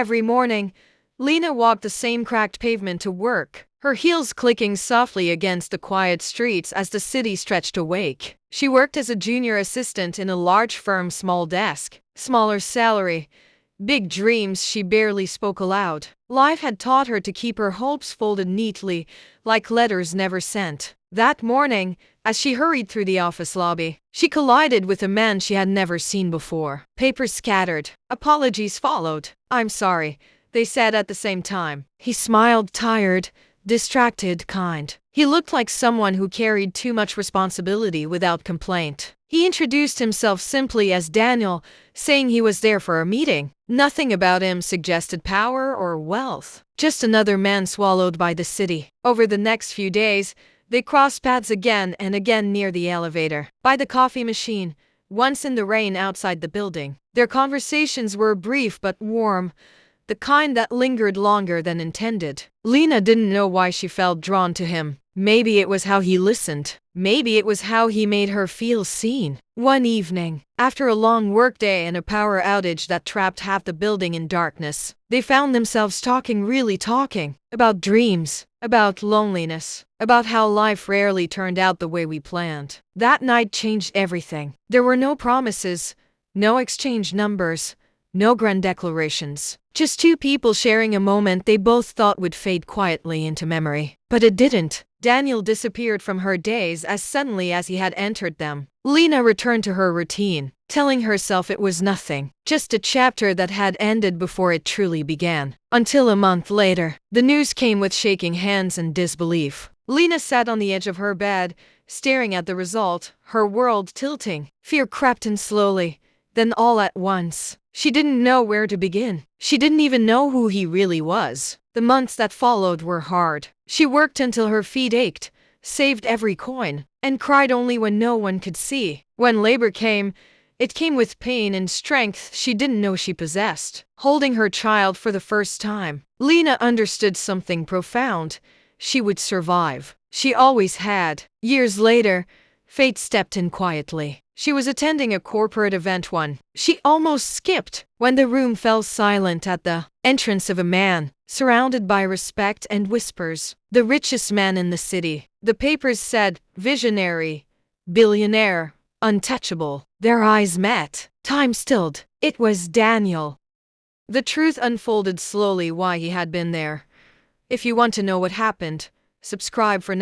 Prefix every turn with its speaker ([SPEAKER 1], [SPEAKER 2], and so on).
[SPEAKER 1] Every morning, Lena walked the same cracked pavement to work, her heels clicking softly against the quiet streets as the city stretched awake. She worked as a junior assistant in a large firm's small desk, smaller salary, big dreams. She barely spoke aloud. Life had taught her to keep her hopes folded neatly, like letters never sent. That morning, as she hurried through the office lobby, she collided with a man she had never seen before. Papers scattered. Apologies followed. "I'm sorry," they said at the same time. He smiled, tired, distracted, kind. He looked like someone who carried too much responsibility without complaint. He introduced himself simply as Daniel, saying he was there for a meeting. Nothing about him suggested power or wealth. Just another man swallowed by the city. Over the next few days, they crossed paths again and again near the elevator, by the coffee machine, once in the rain outside the building. Their conversations were brief but warm, the kind that lingered longer than intended. Lena didn't know why she felt drawn to him. Maybe it was how he listened. Maybe it was how he made her feel seen. One evening, after a long workday and a power outage that trapped half the building in darkness, they found themselves really talking about dreams, about loneliness, about how life rarely turned out the way we planned. That night changed everything. There were no promises, no exchange numbers, no grand declarations. Just two people sharing a moment they both thought would fade quietly into memory. But it didn't. Daniel disappeared from her days as suddenly as he had entered them. Lena returned to her routine, telling herself it was nothing, just a chapter that had ended before it truly began. Until a month later, the news came with shaking hands and disbelief. Lena sat on the edge of her bed, staring at the result, her world tilting. Fear crept in slowly, then all at once. She didn't know where to begin. She didn't even know who he really was. The months that followed were hard. She worked until her feet ached, saved every coin, and cried only when no one could see. When labor came, it came with pain and strength she didn't know she possessed. Holding her child for the first time, Lena understood something profound. She would survive. She always had. Years later, fate stepped in quietly. She was attending a corporate event she almost skipped when the room fell silent at the entrance of a man, surrounded by respect and whispers. The richest man in the city. The papers said, visionary, billionaire, untouchable. Their eyes met. Time stilled. It was Daniel. The truth unfolded slowly why he had been there. If you want to know what happened, subscribe for next